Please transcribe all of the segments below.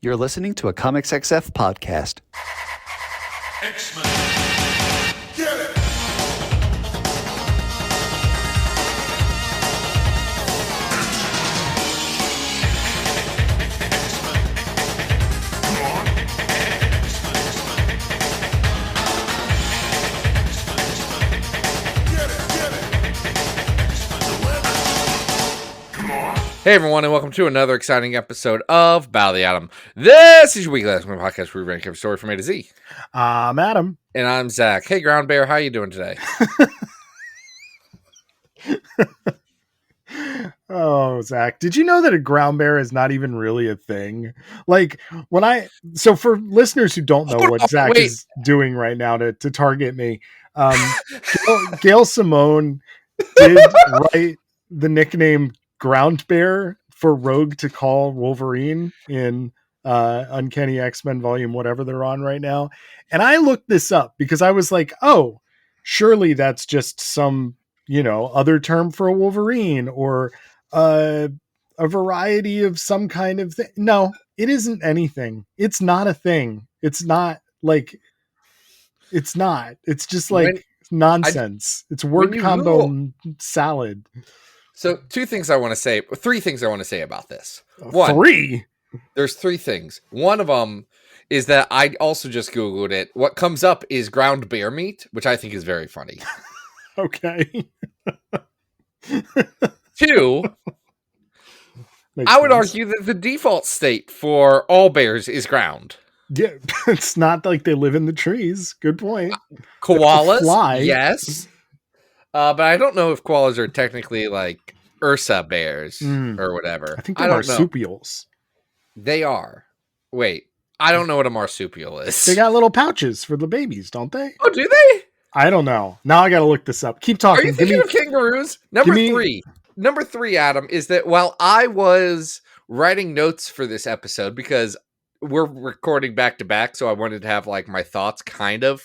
You're listening to a Comics XF podcast. X-Men. Get it! Hey everyone, and welcome to another exciting episode of Battle of the Atom. This is your weekly podcast where we rank every story from A to Z. I'm Adam. And I'm Zach. Hey Ground Bear, how you doing today? Oh, Zach, did you know that a ground bear is not even really a thing? Like, so for listeners who don't know what Zach is doing right now to target me, Gail Simone did write the nickname Ground Bear for Rogue to call Wolverine in Uncanny X-Men volume whatever they're on right now. And I looked this up because I was like, oh, surely that's just some, other term for a Wolverine or a variety of some kind of thing. No, it isn't anything. It's not a thing. It's not like, it's not. It's just like nonsense. It's word combo salad. So three things I want to say about this. One, there's three things. One of them is that I also just Googled it. What comes up is ground bear meat, which I think is very funny. Okay. Two, I would argue that the default state for all bears is ground. Yeah, it's not like they live in the trees. Good point. Koalas, yes. But I don't know if koalas are technically like Ursa bears or whatever. I think they're marsupials. They are. Wait, I don't know what a marsupial is. They got little pouches for the babies, don't they? Oh, do they? I don't know. Now I got to look this up. Keep talking. Are you thinking of kangaroos? Number three, Adam, is that while I was writing notes for this episode, because we're recording back to back, so I wanted to have like my thoughts kind of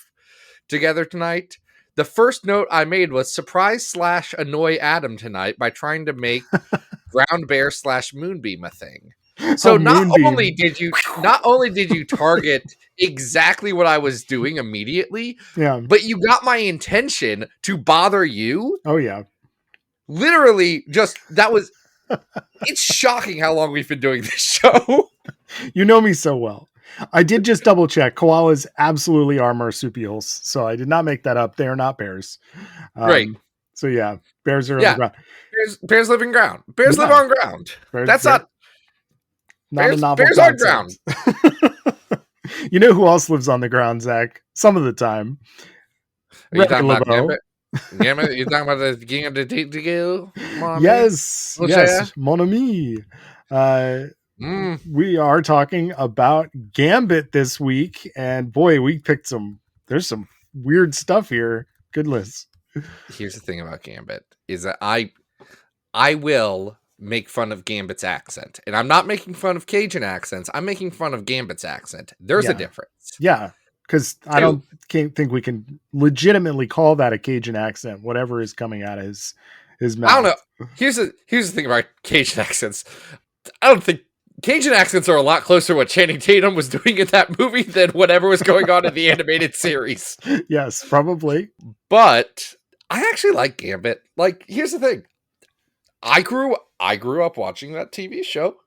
together tonight. The first note I made was surprise / annoy Adam tonight by trying to make ground bear / moonbeam a thing. So not only did you target exactly what I was doing immediately, but you got my intention to bother you. Oh yeah. Literally it's shocking how long we've been doing this show. You know me so well. I did just double check. Koalas absolutely are marsupials. So I did not make that up. They are not bears. Right. So yeah, bears are on the ground. Bears live in ground. Bears live on ground. That's not a novel bears on ground. You know who else lives on the ground, Zach? Some of the time. Are you talking about Gambit? Gambit? You talking about the king of the Tigill? Yes. Yes. Mon ami. We are talking about Gambit this week, and boy, there's some weird stuff here. Goodness. Here's the thing about Gambit is that I will make fun of Gambit's accent, and I'm not making fun of Cajun accents. I'm making fun of Gambit's accent. There's a difference. Yeah, because I don't think we can legitimately call that a Cajun accent, whatever is coming out of his mouth. I don't know. Here's the thing about Cajun accents. I don't think Cajun accents are a lot closer to what Channing Tatum was doing in that movie than whatever was going on in the animated series. Yes, probably. But I actually like Gambit. Like, here's the thing. I grew up watching that TV show.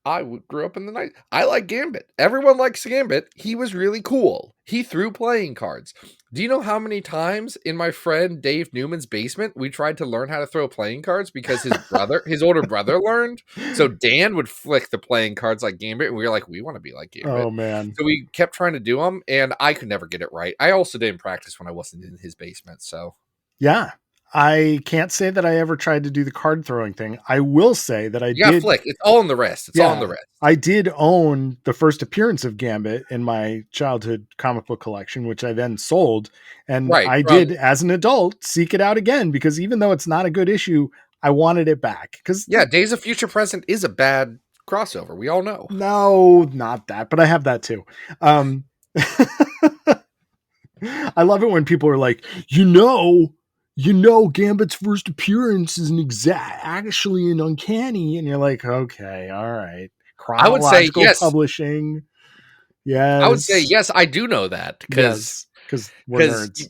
I grew up in the night. I like Gambit. Everyone likes Gambit. He was really cool. He threw playing cards. Do you know how many times in my friend Dave Newman's basement we tried to learn how to throw playing cards because his older brother learned? So Dan would flick the playing cards like Gambit, and we were like, we want to be like Gambit. Oh man! So we kept trying to do them, and I could never get it right. I also didn't practice when I wasn't in his basement. So yeah. I can't say that I ever tried to do the card throwing thing. I will say that I did. Flick. It's all in the wrist. All in the wrist. I did own the first appearance of Gambit in my childhood comic book collection, which I then sold. And I did, as an adult, seek it out again because even though it's not a good issue, I wanted it back. Days of Future Present is a bad crossover. We all know. No, not that, but I have that too. I love it when people are like, Gambit's first appearance is actually an Uncanny. And you're like, okay, all right. I would say Chronological yes. Publishing. Yes. I would say yes. I do know that because we're nerds.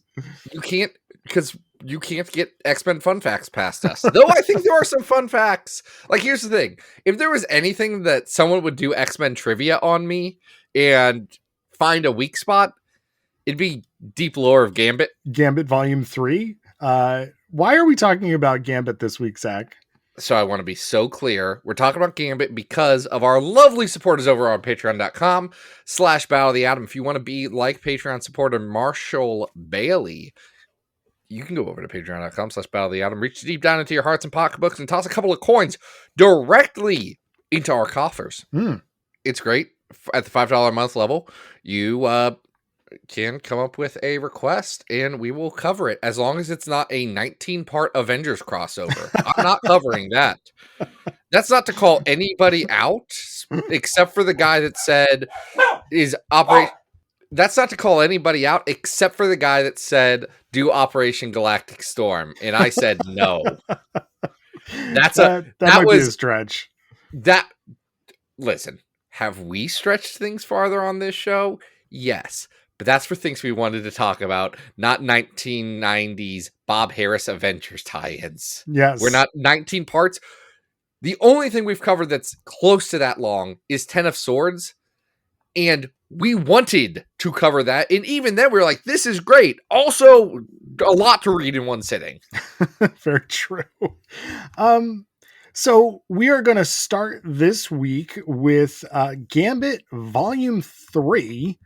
You can't get X-Men fun facts past us. Though I think there are some fun facts. Like, here's the thing: if there was anything that someone would do X-Men trivia on me and find a weak spot, it'd be deep lore of Gambit. Gambit Volume 3. Why are we talking about Gambit this week, Zach? So I want to be so clear. We're talking about Gambit because of our lovely supporters over on patreon.com/Battle of the Atom. If you want to be like Patreon supporter Marshall Bailey, you can go over to patreon.com/Battle of the Atom, reach deep down into your hearts and pocketbooks and toss a couple of coins directly into our coffers. It's great. At the $5 a month level, you can come up with a request and we will cover it, as long as it's not a 19-part Avengers crossover. I'm not covering that. That's not to call anybody out, except for the guy that said that's not to call anybody out, except for the guy that said do Operation Galactic Storm, and I said no. That might be a stretch. Listen, have we stretched things farther on this show? Yes. But that's for things we wanted to talk about, not 1990s Bob Harris Avengers tie-ins. Yes. We're not 19 parts. The only thing we've covered that's close to that long is 10 of Swords. And we wanted to cover that. And even then we were like, this is great. Also, a lot to read in one sitting. Very true. So we are going to start this week with Gambit Volume 3.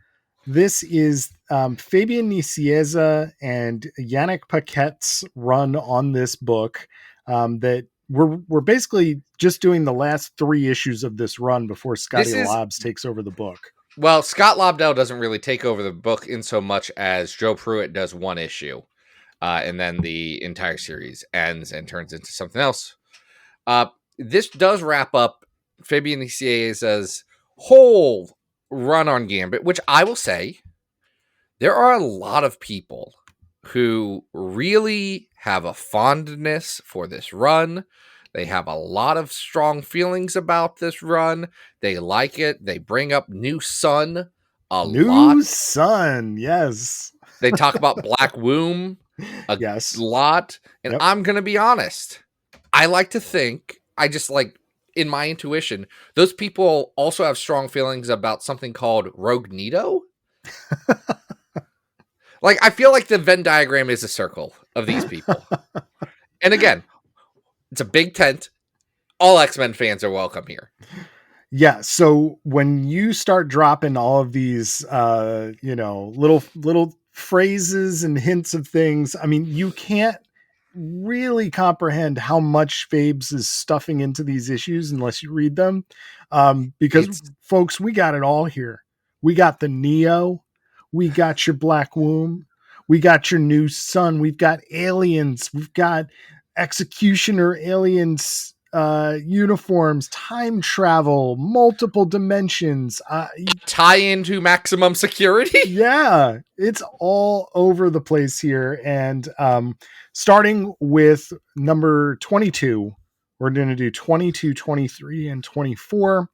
This is Fabian Nicieza and Yannick Paquette's run on this book. That we're basically just doing the last 3 issues of this run before Scotty Lobbs takes over the book. Well, Scott Lobdell doesn't really take over the book in so much as Joe Pruitt does one issue. And then the entire series ends and turns into something else. This does wrap up Fabian Nicieza's whole run on Gambit, which I will say there are a lot of people who really have a fondness for this run. They have a lot of strong feelings about this run. They like it. They bring up New Sun a lot. New Sun, yes. They talk about Black Womb a lot. And I'm going to be honest. I like to think, I just like, in my intuition, those people also have strong feelings about something called Rogue Nito. Like, I feel like the Venn diagram is a circle of these people. And again, it's a big tent. All X-Men fans are welcome here. Yeah. So when you start dropping all of these, little phrases and hints of things, I mean, you can't really comprehend how much Fabes is stuffing into these issues unless you read them. Because folks, we got it all here. We got the Neo, we got your Black Womb, we got your New Sun, we've got aliens, we've got executioner aliens, uniforms, time travel, multiple dimensions, tie into Maximum Security. Yeah, it's all over the place here. And starting with number 22, we're going to do 22, 23, and 24.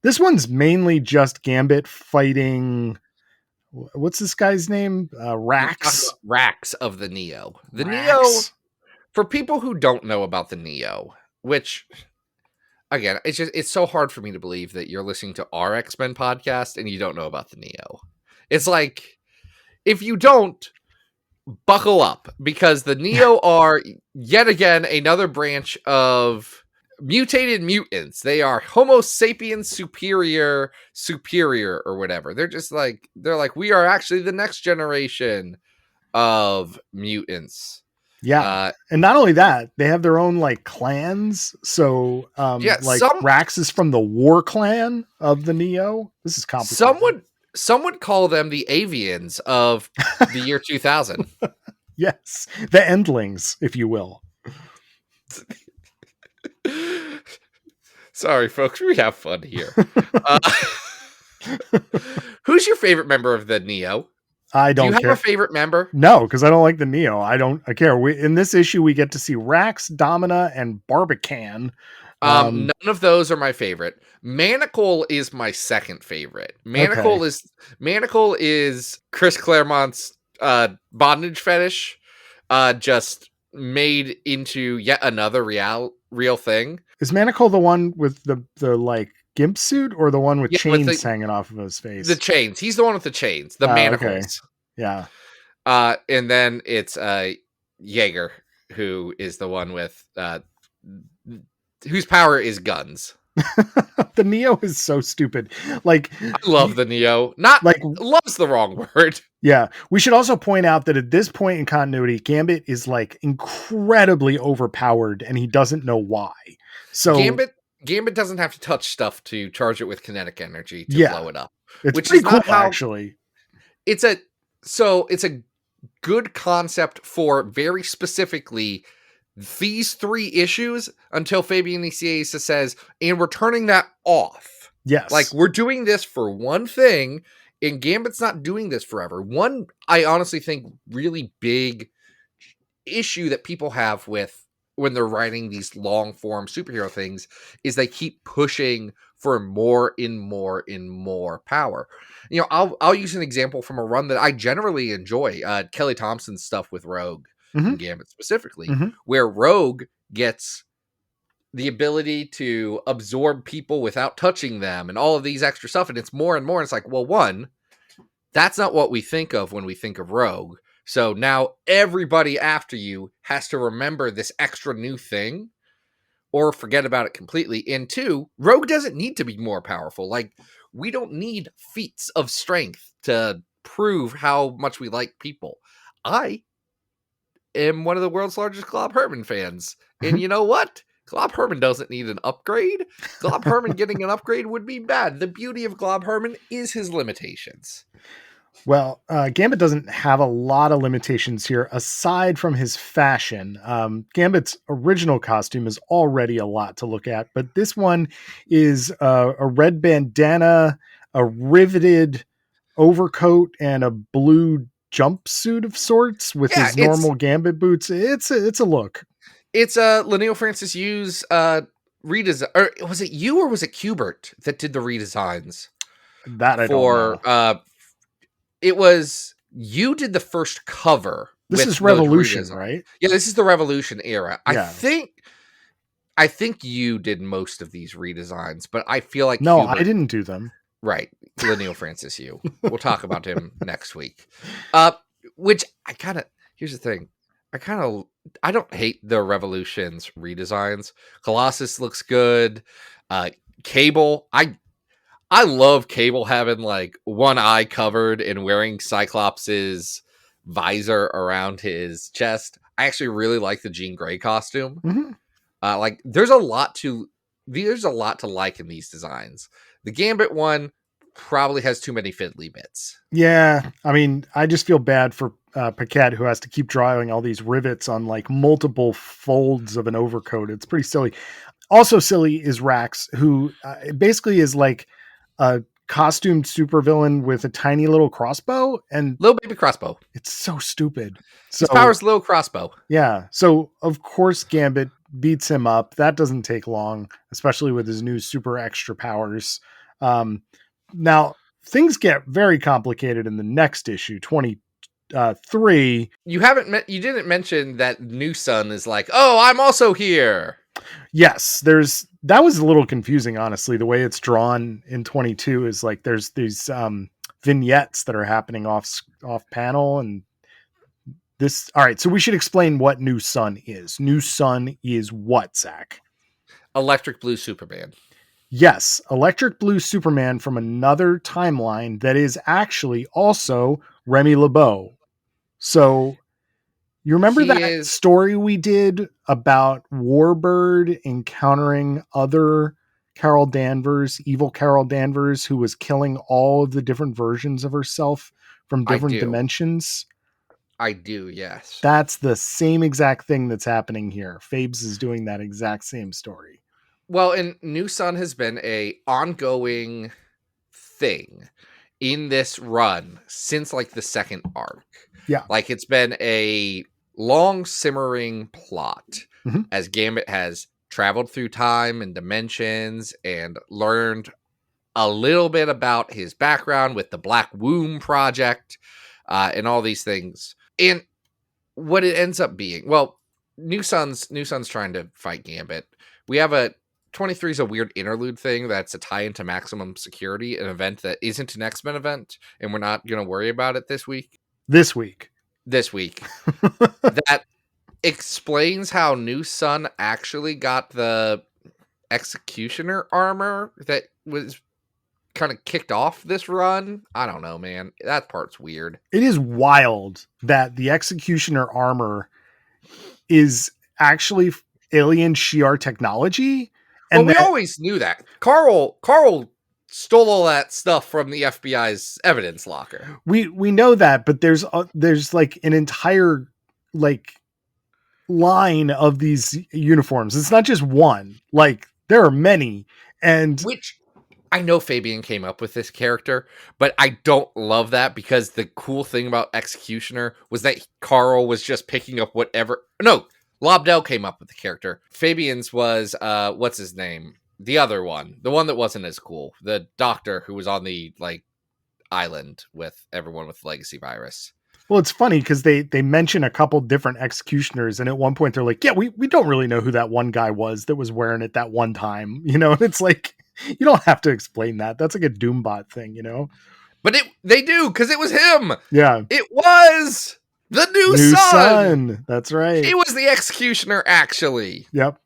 This one's mainly just Gambit fighting. What's this guy's name? Rax. Rax of the Neo. The Rax. Neo, for people who don't know about the Neo, which, again, it's so hard for me to believe that you're listening to our X-Men podcast and you don't know about the Neo. It's like, if you don't, buckle up, because the Neo are yet again another branch of mutated mutants. They are Homo sapiens superior or whatever. They're like, we are actually the next generation of mutants. Yeah. And not only that, they have their own like clans. So Rax is from the War Clan of the Neo. This is complicated. Some would call them the avians of the year 2000. Yes. The endlings, if you will. Sorry, folks. We have fun here. Who's your favorite member of the Neo? I don't care. Do you have a favorite member? No, because I don't like the Neo. I care. In this issue, we get to see Rax, Domina, and Barbican. None of those are my favorite. Manacle is my second favorite. Manacle is Chris Claremont's bondage fetish, just made into yet another real thing. Is Manacle the one with the like gimp suit, or the one with chains with hanging off of his face? The chains. He's the one with the chains. The manacles. Okay. Yeah. And then it's Jaeger, who is the one with whose power is guns. The Neo is so stupid. Like, I love the Neo. Not like love's the wrong word. Yeah. We should also point out that at this point in continuity, Gambit is like incredibly overpowered and he doesn't know why. So Gambit doesn't have to touch stuff to charge it with kinetic energy to blow it up. It's pretty cool, actually. It's a good concept for very specifically these three issues until Fabian Nicieza says, and we're turning that off. Yes. Like, we're doing this for one thing, and Gambit's not doing this forever. One, I honestly think, really big issue that people have with when they're writing these long-form superhero things is they keep pushing for more and more and more power. You know, I'll use an example from a run that I generally enjoy, Kelly Thompson's stuff with Rogue. And Gambit specifically, where Rogue gets the ability to absorb people without touching them and all of these extra stuff. And it's more and more. And it's like, well, one, that's not what we think of when we think of Rogue. So now everybody after you has to remember this extra new thing or forget about it completely. And two, Rogue doesn't need to be more powerful. Like, we don't need feats of strength to prove how much we like people. I am one of the world's largest Glob Herman fans. And you know what? Glob Herman doesn't need an upgrade. Glob Herman getting an upgrade would be bad. The beauty of Glob Herman is his limitations. Well, Gambit doesn't have a lot of limitations here, aside from his fashion. Gambit's original costume is already a lot to look at, but this one is a red bandana, a riveted overcoat, and a blue jumpsuit of sorts with his normal Gambit boots. It's a look. It's Lanil Francis Yu's redesign. Or was it you or was it Kubert that did the redesigns? That I don't know. It was you did the first cover. This is Revolution, right? Yeah, this is the Revolution era. Yeah. I think you did most of these redesigns, but I feel like no, I didn't do them. Right. Lanil Francis Yu. We'll talk about him next week. Which here's the thing. I don't hate the Revolution's redesigns. Colossus looks good. Cable, I love Cable having like one eye covered and wearing Cyclops's visor around his chest. I actually really like the Jean Grey costume. Like there's a lot to like in these designs. The Gambit one probably has too many fiddly bits. Yeah, I mean, I just feel bad for Paquette, who has to keep drawing all these rivets on like multiple folds of an overcoat. It's pretty silly. Also silly is Rax, who basically is like a costumed supervillain with a tiny little crossbow and little baby crossbow. It's so stupid. His power's little crossbow. Yeah. So of course Gambit beats him up. that doesn't take long, especially with his new super extra powers. Now things get very complicated in the next issue, 23. You didn't mention that New Sun is like, oh, I'm also here. Yes, that was a little confusing, honestly. The way it's drawn in 22 is like there's these vignettes that are happening off panel, and this. All right, so we should explain what New Sun is. New Sun is what, Zach? Electric Blue Superman. Yes, Electric Blue Superman from another timeline that is actually also Remy LeBeau. So you remember that story we did about Warbird encountering other Carol Danvers, evil Carol Danvers, who was killing all of the different versions of herself from different dimensions? I do, yes. That's the same exact thing that's happening here. Fabes is doing that exact same story. Well, and New Sun has been a ongoing thing in this run since like the second arc. Yeah. Like it's been a long simmering plot as Gambit has traveled through time and dimensions and learned a little bit about his background with the Black Womb Project and all these things. And what it ends up being, well, New Sun's trying to fight Gambit. We have 23 is a weird interlude thing that's a tie into Maximum Security, an event that isn't an X-Men event, and we're not going to worry about it this week. This week. That explains how New Sun actually got the Executioner armor that was kind of kicked off this run. I don't know, man. That part's weird. It is wild that the Executioner armor is actually alien Shi'ar technology. And we always knew that. Carl stole all that stuff from the FBI's evidence locker. We know that, but there's like an entire like line of these uniforms. It's not just one. Like there are many, and which I know Fabian came up with this character, but I don't love that because the cool thing about Executioner was that Carl was just picking up whatever. No, Lobdell came up with the character. Fabian's was what's his name? The other one, the one that wasn't as cool, the doctor who was on the like island with everyone with legacy virus. Well, it's funny because they mention a couple different executioners, and at one point they're like, "Yeah, we don't really know who that one guy was that was wearing it that one time." You know, it's like you don't have to explain that. That's like a Doombot thing, you know. But they do because it was him. Yeah, it was the new sun. That's right. He was the Executioner, actually. Yep.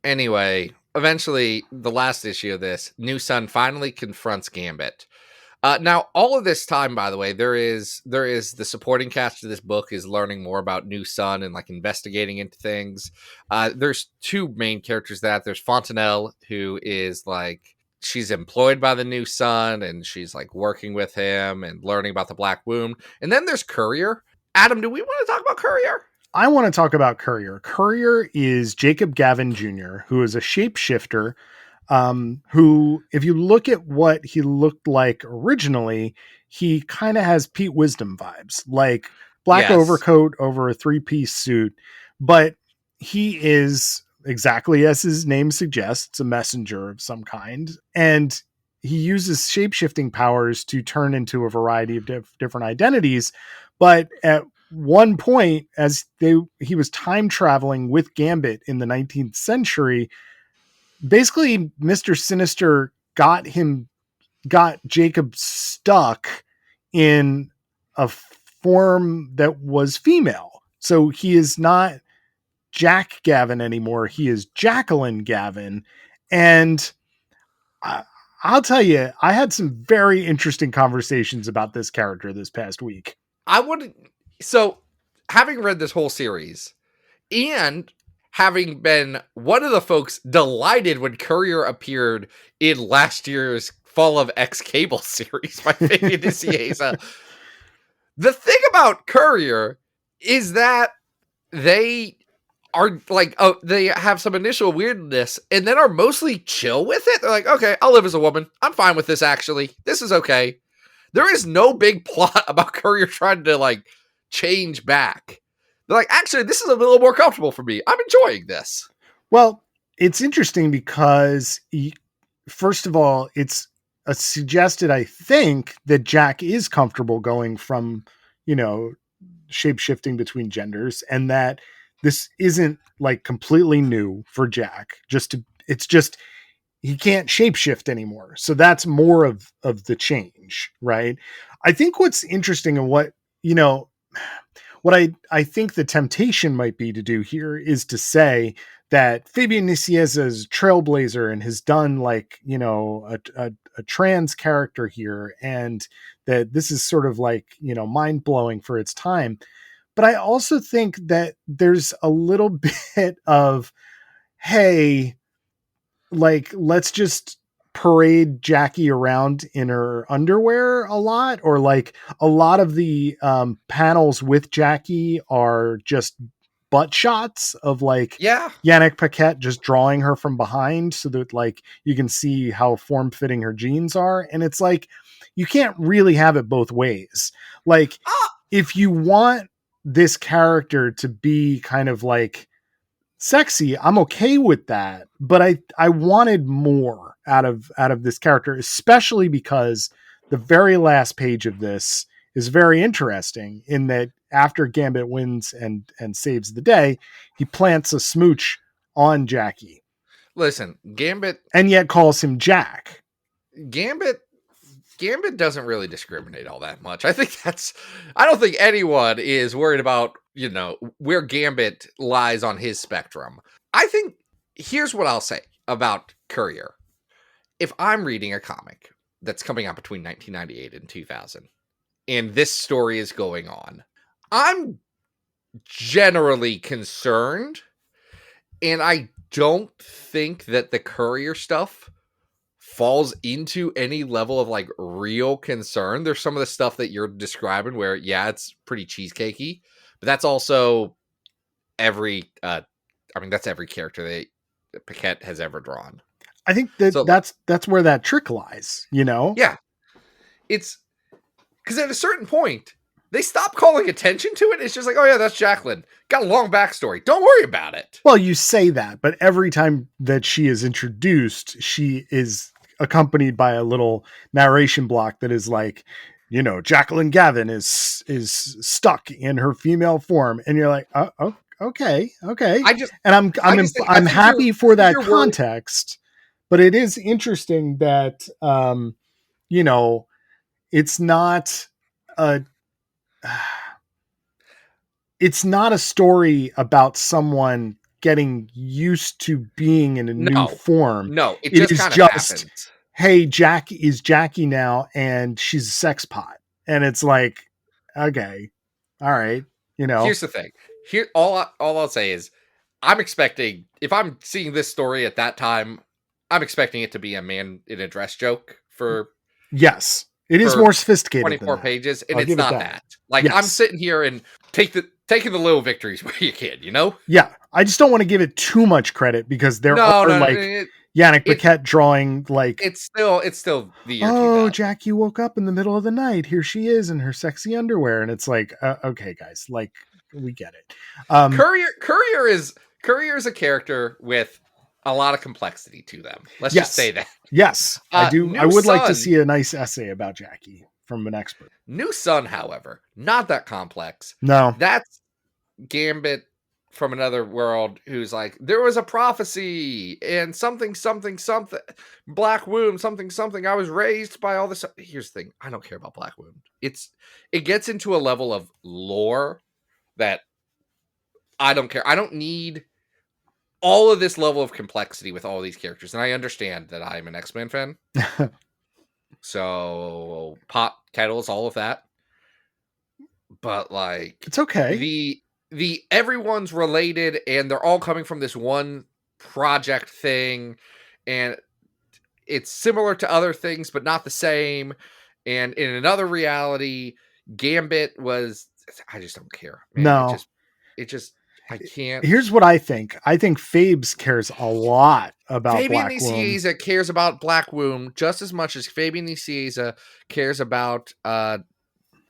Anyway, eventually, the last issue of this, New Sun finally confronts Gambit. Now, all of this time, by the way, there is the supporting cast of this book is learning more about New Sun and like investigating into things. There's two main characters there's Fontanelle, who is like, she's employed by the New Sun and she's like working with him and learning about the Black Womb. And then there's Courier. Adam, do we want to talk about Courier? I want to talk about Courier. Courier is Jacob Gavin Jr., who is a shapeshifter. Who, if you look at what he looked like originally, he kind of has Pete Wisdom vibes, like black overcoat over a 3-piece suit, but he is exactly as his name suggests, a messenger of some kind. And he uses shapeshifting powers to turn into a variety of different identities. But at one point, as he was time traveling with Gambit in the 19th century, basically, Mr. Sinister got Jacob stuck in a form that was female. So he is not Jack Gavin anymore. He is Jacqueline Gavin. And I'll tell you, I had some very interesting conversations about this character this past week. So having read this whole series and having been one of the folks delighted when Courier appeared in last year's Fall of X Cable series by Fabian Nicieza. The thing about Courier is that they are like, they have some initial weirdness and then are mostly chill with it. They're like, okay, I'll live as a woman. I'm fine with this, actually. This is okay. There is no big plot about Courier trying to like change back. They're like, actually, this is a little more comfortable for me. I'm enjoying this. Well, it's interesting because, first of all, it's suggested, I think, that Jack is comfortable going from, shape-shifting between genders, and that this isn't like completely new for Jack. It's just he can't shapeshift anymore. So that's more of the change, right? I think what's interesting and what I think the temptation might be to do here is to say that Fabian Nicieza is a trailblazer and has done like, a trans character here, and that this is sort of like, mind blowing for its time. But I also think that there's a little bit of, hey, like, let's just parade Jackie around in her underwear a lot, or like a lot of the panels with Jackie are just butt shots of like Yannick Paquette just drawing her from behind so that like you can see how form-fitting her jeans are. And it's like, you can't really have it both ways. Like if you want this character to be kind of like sexy. I'm okay with that, but I wanted more out of this character, especially because the very last page of this is very interesting in that after Gambit wins and saves the day, he plants a smooch on Jackie. Listen, Gambit, and yet calls him Jack. Gambit doesn't really discriminate all that much. I don't think anyone is worried about, where Gambit lies on his spectrum. I think, here's what I'll say about Courier. If I'm reading a comic that's coming out between 1998 and 2000, and this story is going on, I'm generally concerned, and I don't think that the Courier stuff falls into any level of like real concern. There's some of the stuff that you're describing where, yeah, it's pretty cheesecakey, but that's also that's every character that Paquette has ever drawn. I think that's where that trick lies, Yeah. It's because at a certain point, they stop calling attention to it. It's just like, oh yeah, that's Jacqueline. Got a long backstory. Don't worry about it. Well, you say that, but every time that she is introduced, she is accompanied by a little narration block that is like, Jacqueline Gavin is stuck in her female form, and you're like, oh, okay. I'm happy for that context, but it is interesting that it's not a story about someone getting used to being in a new form. No, it just kind of happens. Hey, Jackie now, and she's a sex pot. And it's like, okay, all right. Here's the thing. Here, all I'll say is I'm expecting, if I'm seeing this story at that time, I'm expecting it to be a man in a dress joke for. Yes, it is more sophisticated. 24 pages, and it's not that. Like, yes. I'm sitting here and taking the little victories where you can, Yeah, I just don't want to give it too much credit because there are Yannick Paquette drawing like it's still the year. Oh, Jackie woke up in the middle of the night. Here she is in her sexy underwear, and it's like, okay, guys, like we get it. Courier is a character with a lot of complexity to them. Let's just say that. Yes, I do. I would like to see a nice essay about Jackie from an expert. New Sun, however, not that complex. No, that's Gambit from another world who's like, there was a prophecy and something, Black Womb, something. I was raised by all this. Here's the thing. I don't care about Black Womb. It gets into a level of lore that I don't care. I don't need all of this level of complexity with all these characters. And I understand that I'm an X-Men fan. So pot, kettles, all of that. But like, it's okay. The everyone's related and they're all coming from this one project thing, and it's similar to other things but not the same. And in another reality, Gambit was, I just don't care, man. No, it just I can't. Here's what I think Fabes cares a lot about Fabian Black Womb. Nicieza cares about Black Womb just as much as Fabian Nicieza cares about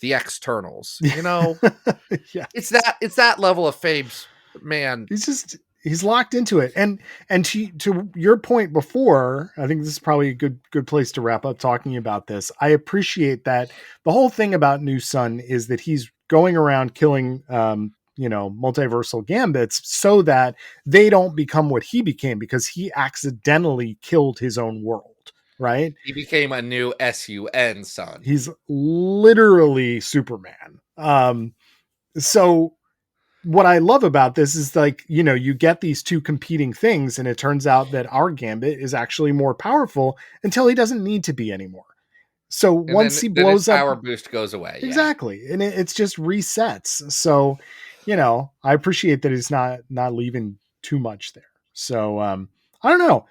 the externals, Yeah. It's that level of Fabes, man. He's locked into it. And to your point before, I think this is probably a good place to wrap up talking about this. I appreciate that the whole thing about New Sun is that he's going around killing, multiversal gambits so that they don't become what he became, because he accidentally killed his own world. Right? He became a new SUN son. He's literally Superman. So what I love about this is like, you get these two competing things, and it turns out that our Gambit is actually more powerful until he doesn't need to be anymore. So and once he blows up, power boost goes away. Exactly. Yeah. And it's just resets. So, I appreciate that he's not leaving too much there. So, I don't know.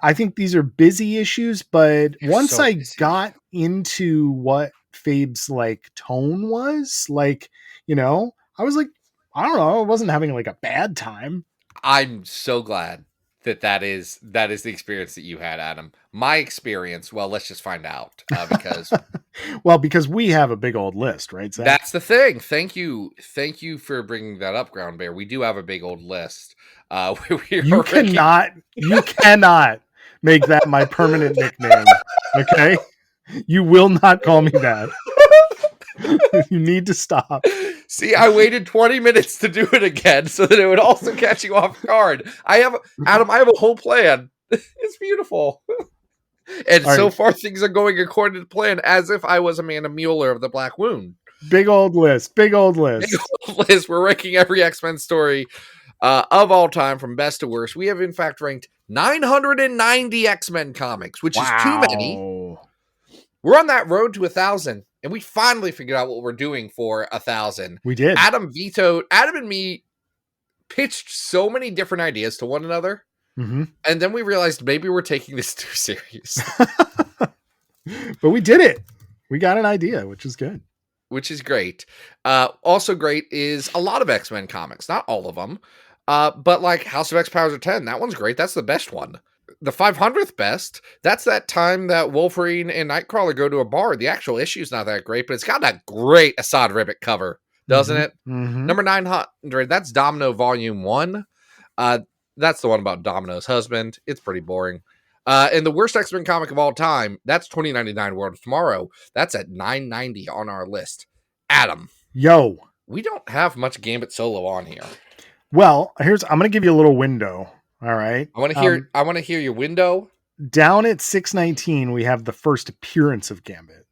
I think these are busy issues, but once I got into what Fabe's like tone was, like, I was like, I don't know, I wasn't having like a bad time. I'm so glad that is the experience that you had, Adam. My experience, well, let's just find out because because we have a big old list, right, Zach? That's the thing. Thank you for bringing that up, Ground Bear. We do have a big old list. You cannot make that my permanent nickname. Okay? You will not call me that. You need to stop. See, I waited 20 minutes to do it again so that it would also catch you off guard. Adam, I have a whole plan. It's beautiful. And All so right. far, things are going according to plan, as if I was Amanda Mueller of the Black Wound. Big old list. Big old list. We're ranking every X-Men story of all time from best to worst. We have, in fact, ranked 990 X-Men comics, which is too many. We're on that road to 1,000, and we finally figured out what we're doing for 1,000. We did. Adam and me pitched so many different ideas to one another, and then we realized maybe we're taking this too serious. But we did it. We got an idea, which is good. Which is great. Also great is a lot of X-Men comics. Not all of them. But like House of X Powers of 10, that one's great. That's the best one. The 500th best, that's that time that Wolverine and Nightcrawler go to a bar. The actual issue's not that great, but it's got that great Assad Ribic cover, doesn't it? Number 900, that's Domino Volume 1. That's the one about Domino's husband. It's pretty boring. And the worst X-Men comic of all time, that's 2099 World of Tomorrow. That's at 990 on our list. Adam. Yo. We don't have much Gambit solo on here. Well, I'm going to give you a little window. All right. I want to hear your window. Down at 619, we have the first appearance of Gambit.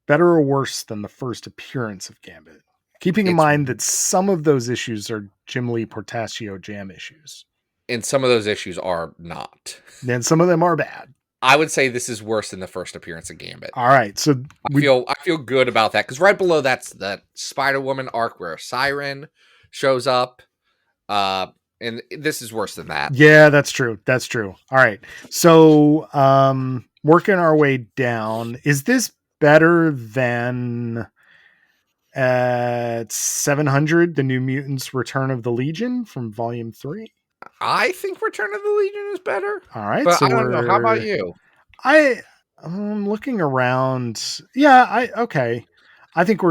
Better or worse than the first appearance of Gambit? Keeping in mind that some of those issues are Jim Lee Portacio Jam issues. And some of those issues are not. Then some of them are bad. I would say this is worse than the first appearance of Gambit. All right. So I feel good about that, because right below that's that Spider-Woman arc where Siren shows up. And this is worse than that. Yeah, that's true. That's true. All right. So working our way down, is this better than at 700, The New Mutants Return of the Legion from Volume 3? I think Return of the Legion is better. All right. But so I don't know. How about you? I'm looking around. Yeah, okay. I think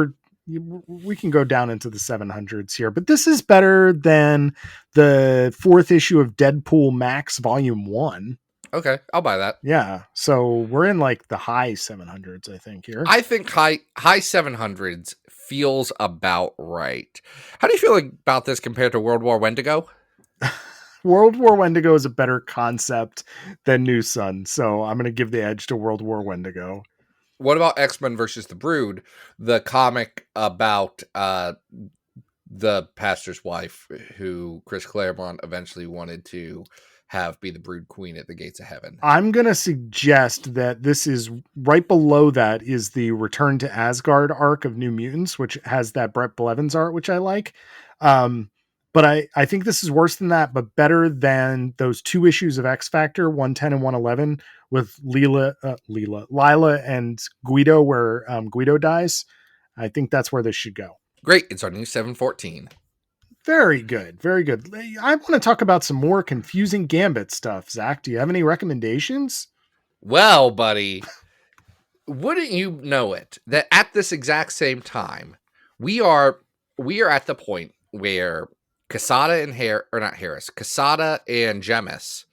we can go down into the 700s here, but this is better than the 4th issue of Deadpool Max Volume 1. Okay, I'll buy that. Yeah, so we're in like the high 700s, I think, here. I think high 700s feels about right. How do you feel about this compared to World War Wendigo? World War Wendigo is a better concept than New Sun, so I'm going to give the edge to World War Wendigo. What about X-Men versus the Brood, the comic about the pastor's wife who Chris Claremont eventually wanted to have be the Brood Queen at the gates of heaven? I'm going to suggest that this is right below that is the Return to Asgard arc of New Mutants, which has that Brett Blevins art, which I like. But I think this is worse than that, but better than those 2 issues of X Factor, 110 and 111, with Lila and Guido, where Guido dies. I think that's where this should go. Great. It's our new 714. Very good. Very good. I want to talk about some more confusing Gambit stuff. Zach, do you have any recommendations? Well, buddy, wouldn't you know it that at this exact same time, we are at the point where Quesada and Quesada and Gemis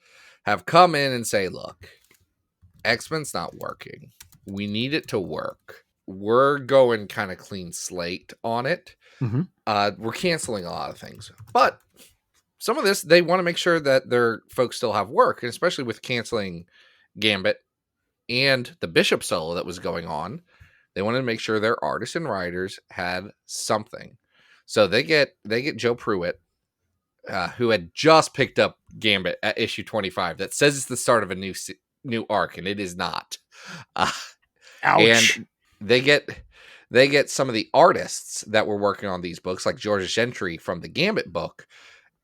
have come in and say, look, X-Men's not working. We need it to work. We're going kind of clean slate on it. We're canceling a lot of things, but some of this, they want to make sure that their folks still have work, and especially with canceling Gambit and the Bishop solo that was going on, they wanted to make sure their artists and writers had something. So they get Joe Pruitt, who had just picked up Gambit at issue 25. That says it's the start of a new arc, and it is not. Ouch. And they get some of the artists that were working on these books, like Georgia Gentry from the Gambit book,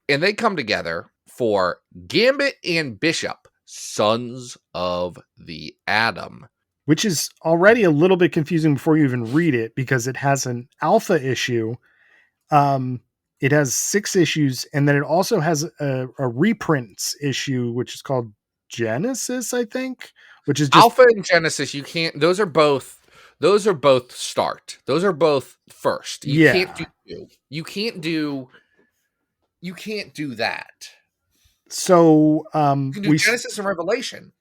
and they come together for Gambit and Bishop, Sons of the Atom. Which is already a little bit confusing before you even read it, because it has an alpha issue. It has 6 issues, and then it also has a reprints issue, which is called Genesis, I think, which is just Alpha and Genesis. You can't, those are both start. Those are both first. You can't do you can't do that. So You can do Genesis and Revelation.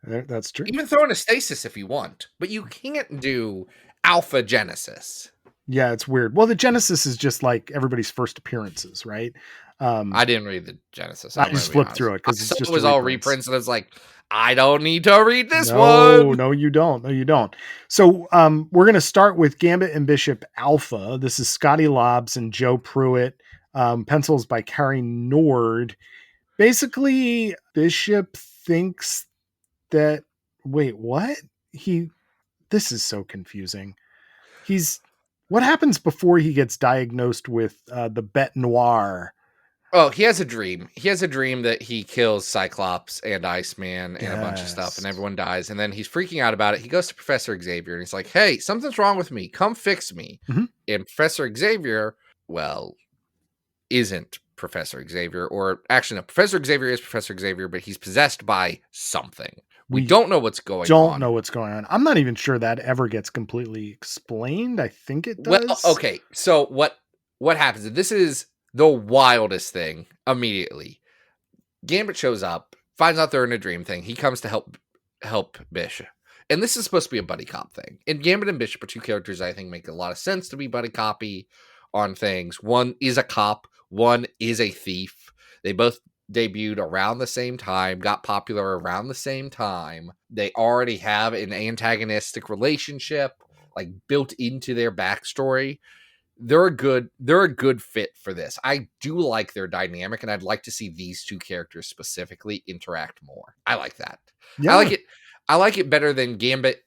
That's true. Even throw in a stasis if you want, but you can't do Alpha Genesis. Yeah, it's weird. Well, the Genesis is just like everybody's first appearances, right? I didn't read the Genesis. I just flipped through it because it's just it was all reprints, and I was like, I don't need to read this one. No, you don't. No, you don't. So we're going to start with Gambit and Bishop Alpha. This is Scotty Lobbs and Joe Pruitt. Pencils by Carrie Nord. Basically, Bishop thinks that, wait, what? This is so confusing. What happens before he gets diagnosed with the bête noire? Oh, he has a dream. He has a dream that he kills Cyclops and Iceman and a bunch of stuff, and everyone dies. And then he's freaking out about it. He goes to Professor Xavier, and he's like, hey, something's wrong with me. Come fix me. Mm-hmm. And Professor Xavier, well, isn't Professor Xavier. Or actually, no, Professor Xavier is Professor Xavier, but he's possessed by something. We don't know what's going on. Don't know what's going on. I'm not even sure that ever gets completely explained. I think it does. Well, okay. So what happens? This is the wildest thing immediately. Gambit shows up, finds out they're in a dream thing. He comes to help Bishop. And this is supposed to be a buddy cop thing. And Gambit and Bishop are two characters I think make a lot of sense to be buddy copy on things. One is a cop, one is a thief. They both debuted around the same time, got popular around the same time. They already have an antagonistic relationship, like built into their backstory. They're a good fit for this. I do like their dynamic, and I'd like to see these two characters specifically interact more. I like that. Yeah. I like it better than Gambit,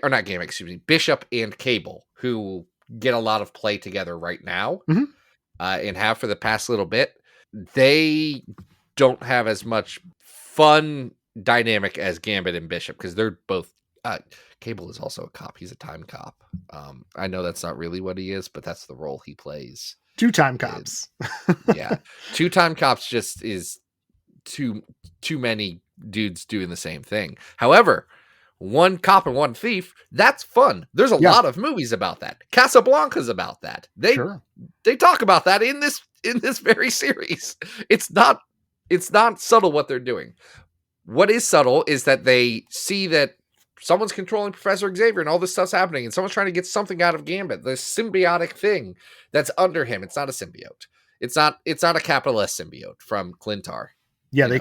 or not Gambit, excuse me, Bishop and Cable, who get a lot of play together right now, and have for the past little bit. They don't have as much fun dynamic as Gambit and Bishop, because they're both Cable is also a cop. He's a time cop. I know that's not really what he is, but that's the role he plays. Two-time cops. Yeah. Two-time cops just is too many dudes doing the same thing. However, one cop and one thief, that's fun. There's a lot of movies about that. Casablanca's about that. They talk about that in this very series. It's not subtle what they're doing. What is subtle is that they see that someone's controlling Professor Xavier and all this stuff's happening, and someone's trying to get something out of Gambit, this symbiotic thing that's under him. It's not a symbiote. It's not a capital S symbiote from Clintar. Yeah, they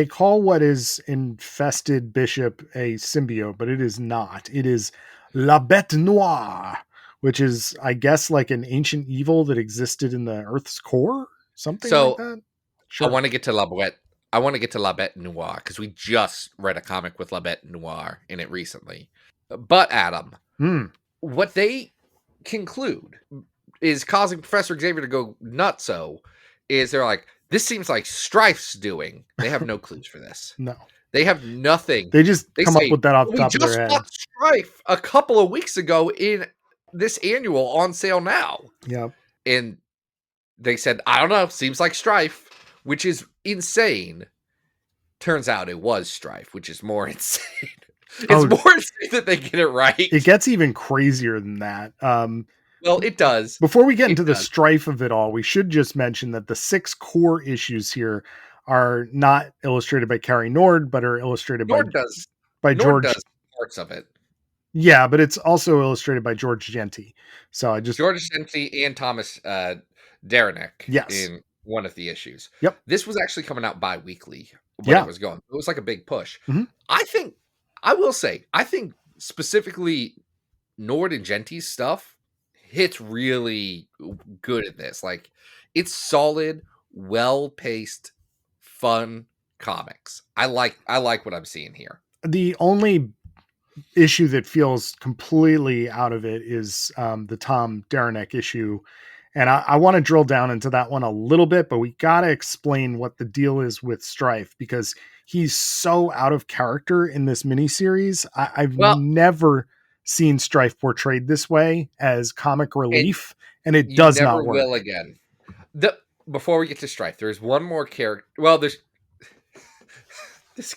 call what is infested Bishop a symbiote, but it is not. It is La Bête Noire, which is, I guess, like an ancient evil that existed in the Earth's core, something like that. Sure. I want to get to La Bête Noire because we just read a comic with La Bête Noire in it recently. But Adam, what they conclude is causing Professor Xavier to go nutso is they're like, this seems like Strife's doing. They have no clues for this. No. They have nothing. They come up with that off the top of their head. We just bought Strife a couple of weeks ago in this annual on sale now. Yeah. And they said, I don't know, seems like Strife, which is insane. Turns out it was Strife, which is more insane. It's more insane that they get it right. It gets even crazier than that. Well, it does. Before we get into the strife of it all, we should just mention that the 6 core issues here are not illustrated by Carrie Nord, but are illustrated by George. Does parts of it. Yeah, but it's also illustrated by George Genti. So George Genti and Thomas Deranek in one of the issues. Yep. This was actually coming out bi-weekly when it was going. It was like a big push. Mm-hmm. I think specifically Nord and Genti's stuff hits really good at this. Like, it's solid, well-paced, fun comics. I like what I'm seeing here. The only issue that feels completely out of it is the Tom Deranek issue. And I want to drill down into that one a little bit, but we got to explain what the deal is with Strife, because he's so out of character in this miniseries. I've never seen Strife portrayed this way as comic relief, and it does not work. Will again. Before we get to Strife, there's one more character. Well, there's this.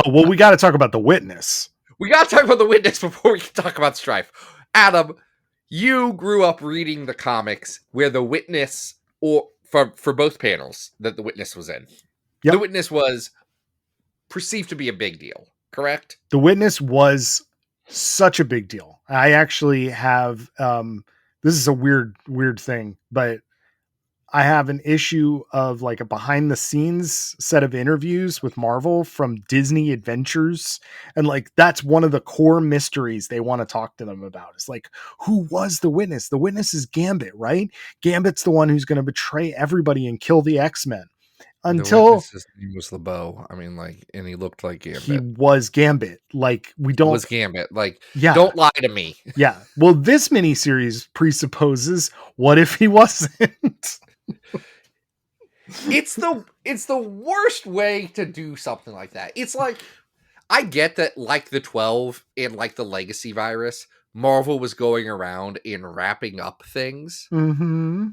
We got to talk about the Witness. We got to talk about the Witness before we can talk about Strife. Adam, you grew up reading the comics where the witness, or for both panels that the witness was in, Yep. the witness was perceived to be a big deal, correct? The witness was such a big deal. I actually have, this is a weird thing, but I have an issue of like a behind the scenes set of interviews with Marvel from Disney Adventures. And like, that's one of the core mysteries they want to talk to them about. It's like, who was the witness? The witness is Gambit, right? Gambit's the one who's going to betray everybody and kill the X-Men. Until his name was LeBeau. I mean, like, and he looked like Gambit. He was Gambit. Like, we don't. Was Gambit. Like, yeah. Don't lie to me. Yeah. Well, this miniseries presupposes, what if he wasn't? It's the worst way to do something like that. It's like, I get that, like the 12 and like the Legacy virus, Marvel was going around and wrapping up things. Mm-hmm.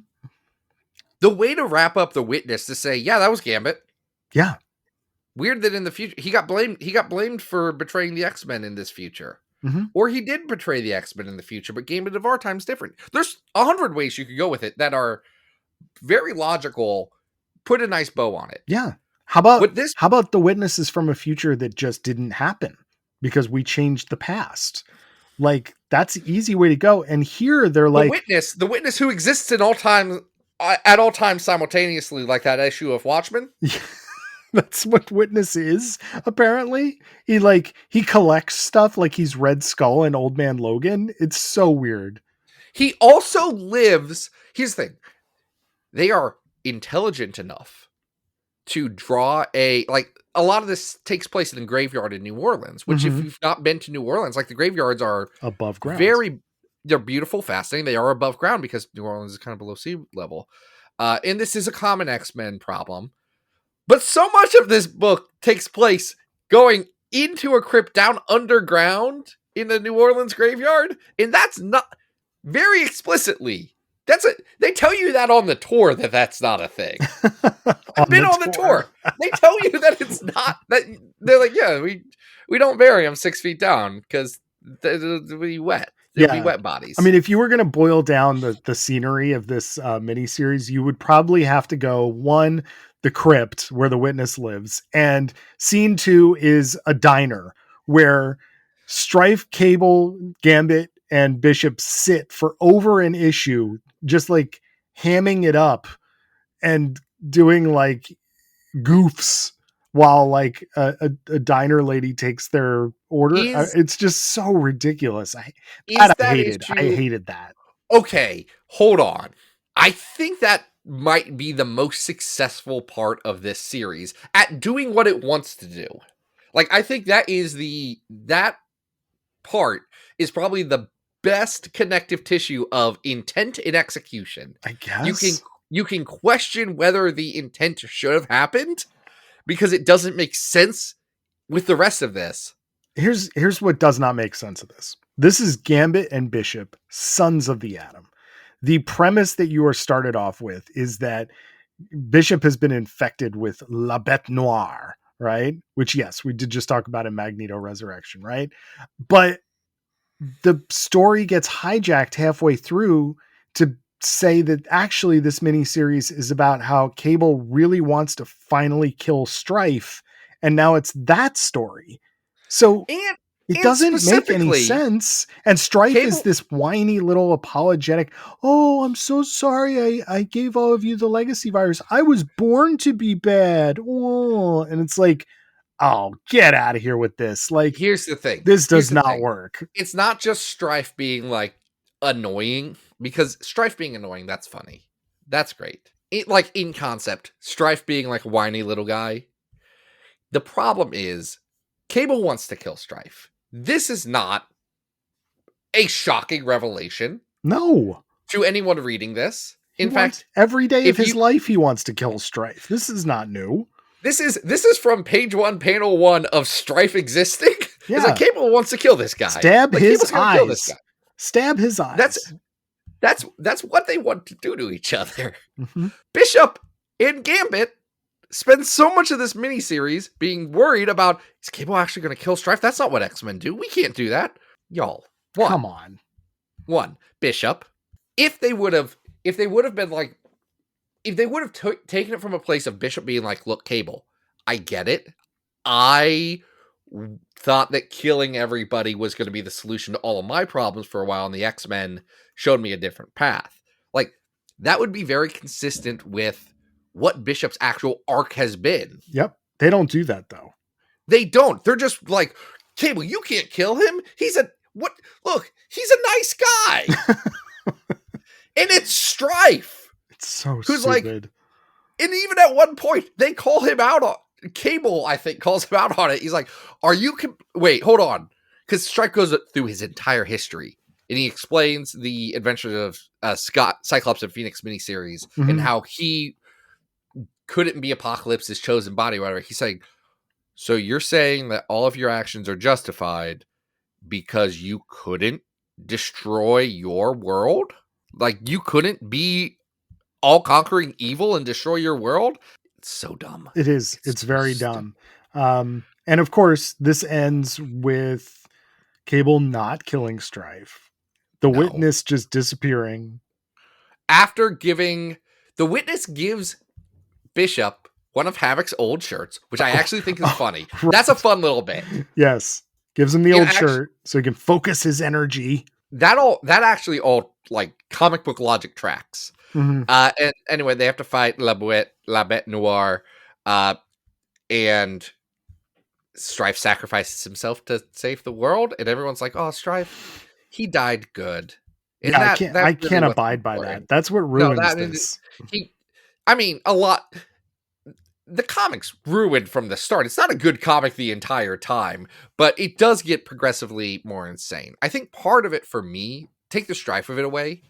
The way to wrap up the witness to say, yeah, that was Gambit. Yeah. Weird that in the future he got blamed for betraying the X-Men in this future. Mm-hmm. Or he did betray the X-Men in the future, but Gambit of our time is different. There's 100 ways you could go with it that are very logical. Put a nice bow on it. Yeah. How about the witnesses from a future that just didn't happen because we changed the past? Like, that's an easy way to go. And here they're like, the witness who exists in all time, at all times simultaneously, like that issue of Watchmen. That's what Witness is, apparently. He collects stuff like he's Red Skull and Old Man Logan. It's so weird. He also lives. Here's the thing. They are intelligent enough to draw a lot of this takes place in a graveyard in New Orleans, which if you've not been to New Orleans, like the graveyards are above ground. They're beautiful, fascinating. They are above ground because New Orleans is kind of below sea level. And this is a common X-Men problem. But so much of this book takes place going into a crypt down underground in the New Orleans graveyard. And that's not very explicitly. They tell you that on the tour that's not a thing. I've been on the tour. They tell you that it's not. That they're like, yeah, we don't bury them 6 feet down because they'll be wet. They'll be wet bodies. I mean, if you were going to boil down the scenery of this miniseries, you would probably have to go one, the crypt where the witness lives, and scene 2 is a diner where Strife, Cable, Gambit, and Bishop sit for over an issue, just like hamming it up and doing like goofs while like a diner lady takes their order. It's just so ridiculous. I hated that. Okay, hold on. I think that might be the most successful part of this series at doing what it wants to do. Like, I think that part is probably the best connective tissue of intent and execution. I guess you can question whether the intent should have happened because it doesn't make sense with the rest of this. Here's what does not make sense of this. This is Gambit and Bishop, sons of the Atom. The premise that you are started off with is that Bishop has been infected with La Bête Noire, right? Which, yes, we did just talk about in Magneto Resurrection, right? But the story gets hijacked halfway through to say that actually this miniseries is about how Cable really wants to finally kill Strife, and now it's that story. So it doesn't make any sense. And Strife is this whiny little apologetic. Oh, I'm so sorry. I gave all of you the legacy virus. I was born to be bad. Oh, and it's like, oh, get out of here with this. Like, here's the thing. This does not work. It's not just Strife being like annoying, because Strife being annoying, that's funny. That's great. Like in concept, Strife being like a whiny little guy. The problem is Cable wants to kill Strife. This is not a shocking revelation. No. To anyone reading this. In fact, every day of his life, he wants to kill Strife. This is not new. This is from page 1, panel 1 of Strife existing. Yeah. It's like Cable wants to kill this guy. Stab his eyes. Stab his eyes. That's what they want to do to each other. Mm-hmm. Bishop and Gambit spend so much of this miniseries being worried about, is Cable actually going to kill Strife? That's not what X-Men do. We can't do that. Y'all, what? Come on. One, Bishop. If they would have been like, if they would have taken it from a place of Bishop being like, look, Cable, I get it. I thought that killing everybody was going to be the solution to all of my problems for a while, and the X-Men showed me a different path. Like, that would be very consistent with what Bishop's actual arc has been. Yep. They don't do that, though. They don't. They're just like, Cable, you can't kill him. He's a nice guy. And it's Strife. It's so who's stupid. Like, and even at one point, they call him out on Cable, I think, calls him out on it. He's like, wait, hold on. Because Strife goes through his entire history and he explains the adventures of Cyclops and Phoenix miniseries and how he couldn't be Apocalypse's chosen body or whatever. He's saying, so you're saying that all of your actions are justified because you couldn't destroy your world? Like, you couldn't be all-conquering evil and destroy your world? It's so dumb. It is. It's very dumb. And of course, this ends with Cable not killing Strife. The Witness just disappearing. After the Witness gives Bishop one of Havoc's old shirts, which I actually think is funny. Right. That's a fun little bit. Yes. Gives him the old shirt so he can focus his energy. That actually all like comic book logic tracks. And anyway, they have to fight La Bête Noire, and Strife sacrifices himself to save the world, and everyone's like, "Oh, Strife, he died good." And yeah, I can't abide by that. That's what ruins this. A lot. The comic's ruined from the start. It's not a good comic the entire time, but it does get progressively more insane. I think part of it for me, take the Strife of it away,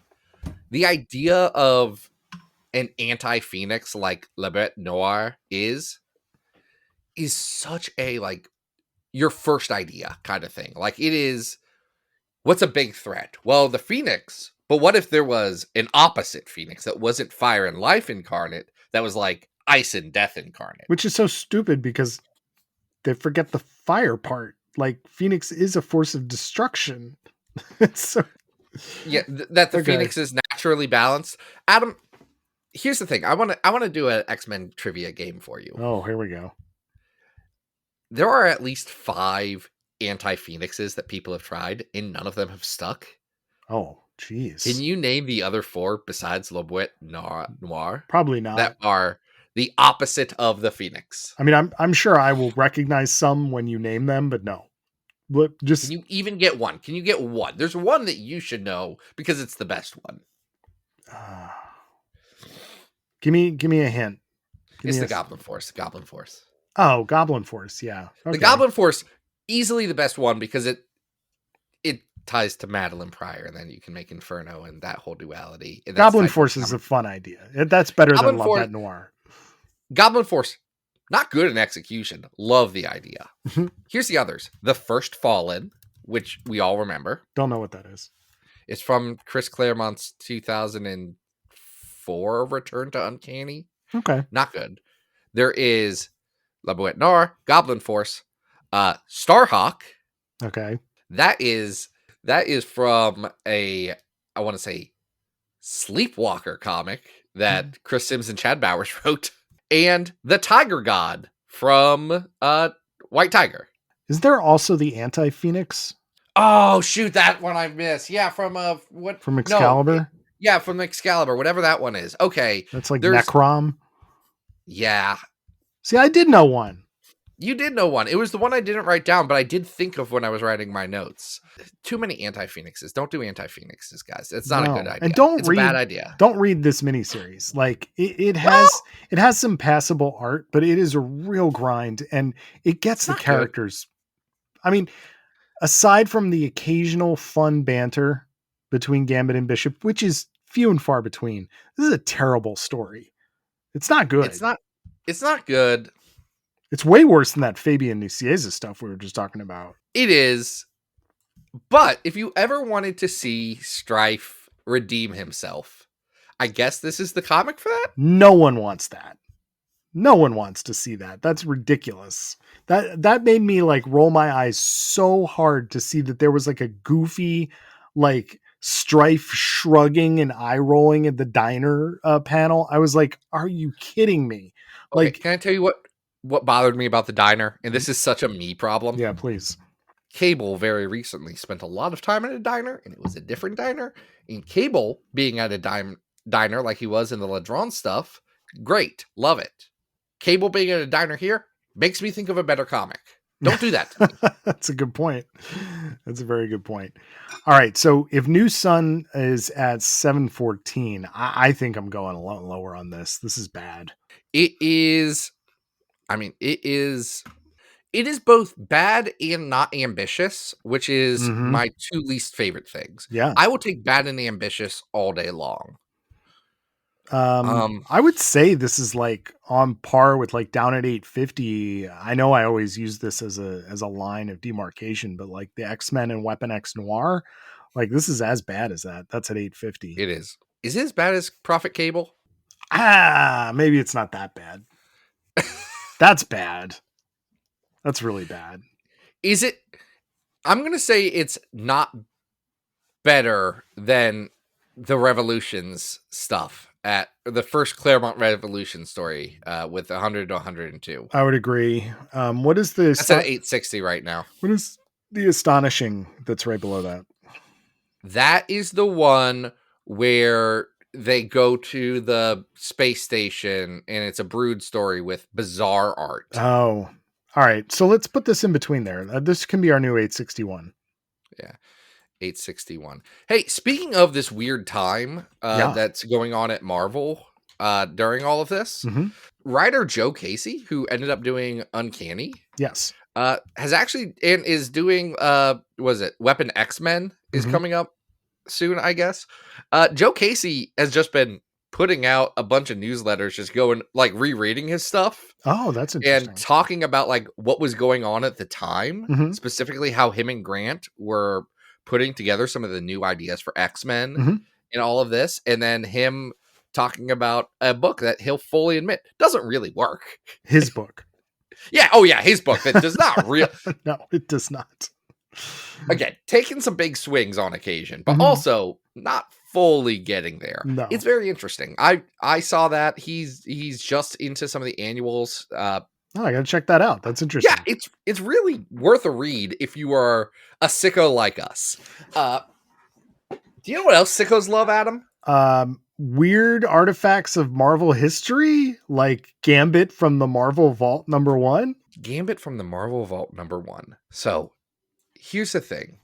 the idea of an anti-Phoenix like La Bête Noire is such a, like, your first idea kind of thing. Like, it is, what's a big threat? Well, the Phoenix, but what if there was an opposite Phoenix that wasn't fire and life incarnate, that was like ice and death incarnate? Which is so stupid because they forget the fire part. Like, Phoenix is a force of destruction. So yeah, that the Phoenix is naturally balanced. Adam, here's the thing. I want to do an X-Men trivia game for you. Oh, here we go. There are at least 5 anti-Phoenixes that people have tried, and none of them have stuck. Oh, jeez. Can you name the other 4 besides La Bête Noire? Probably not. That are the opposite of the Phoenix. I mean, I'm sure I will recognize some when you name them, but no. Can you even get one? Can you get one? There's one that you should know because it's the best one. Give me a hint. It's the Goblin Force. The Goblin Force. Oh, Goblin Force. Yeah. Okay. The Goblin Force, easily the best one because it ties to Madeline Pryor, and then you can make Inferno and that whole duality. Goblin Force is a fun idea. That's better than La Bête Noire. Goblin Force, not good in execution. Love the idea. Here's the others. The First Fallen, which we all remember. Don't know what that is. It's from Chris Claremont's 2004 Return to Uncanny. Okay. Not good. There is La Bête Noire, Goblin Force, Starhawk. Okay. That is from I want to say, Sleepwalker comic that Chris Sims and Chad Bowers wrote. And the Tiger God from White Tiger. Is there also the Anti-Phoenix? Oh, shoot, that one I missed. Yeah, from what? From Excalibur? No, yeah, from Excalibur, whatever that one is. Okay. That's like Necrom? Yeah. See, I did know one. You did know one. It was the one I didn't write down, but I did think of when I was writing my notes. Too many anti-Phoenixes. Don't do anti-Phoenixes, guys. It's not a good idea. And it's a bad idea. Don't read this miniseries. Like, it has some passable art, but it is a real grind, and it gets the characters. Good. I mean, aside from the occasional fun banter between Gambit and Bishop, which is few and far between, this is a terrible story. It's not good. It's not good. It's way worse than that Fabian Nicieza stuff we were just talking about. It is. But if you ever wanted to see Strife redeem himself, I guess this is the comic for that? No one wants that. No one wants to see that. That's ridiculous. That made me like roll my eyes so hard to see that there was like a goofy, like Strife shrugging and eye rolling at the diner panel. I was like, are you kidding me? Okay, Like, can I tell you what bothered me about the diner? And this is such a me problem. yeah, please. Cable very recently spent a lot of time at a diner, and it was a different diner. And Cable being at a diner like he was in the Ladron stuff, great, love it. Cable being at a diner here makes me think of a better comic. Don't do that to me. That's a good point. That's a very good point. All right. So if New Sun is at 714, I think I'm going a lot lower on this. This is bad. It is both bad and not ambitious, which is my two least favorite things. Yeah. I will take bad and ambitious all day long. I would say this is like on par with like Down at 850. I know I always use this as a line of demarcation, but like the X-Men and Weapon X Noir, like this is as bad as that. That's at 850. It is. Is it as bad as Prophet Cable? Maybe it's not that bad. That's bad. That's really bad. Is it? I'm going to say it's not better than the Revolutions stuff at the first Claremont Revolution story with 100 to 102. I would agree. What is the... That's at 860 right now. What is the Astonishing that's right below that? That is the one where they go to the space station and it's a Brood story with bizarre art. Oh, all right. So let's put this in between there. This can be our new 861. Yeah. 861. Hey, speaking of this weird time that's going on at Marvel during all of this, writer Joe Casey, who ended up doing Uncanny, yes, has actually and is doing was it Weapon X-Men is coming up soon, I guess. Joe Casey has just been putting out a bunch of newsletters, just going like rereading his stuff. Oh, that's interesting. And talking about like what was going on at the time, specifically how him and Grant were putting together some of the new ideas for X-Men and all of this. And then him talking about a book that he'll fully admit doesn't really work. His book. Yeah. Oh yeah. His book that does not really. No, it does not. Again, taking some big swings on occasion, but also not fully getting there. No. It's very interesting. I saw that he's just into some of the annuals. I gotta check that out. That's interesting. Yeah, it's really worth a read if you are a sicko like us. Do you know what else sickos love, Adam? Weird artifacts of Marvel history, like Gambit from the Marvel Vault #1. Gambit from the Marvel Vault #1. So here's the thing.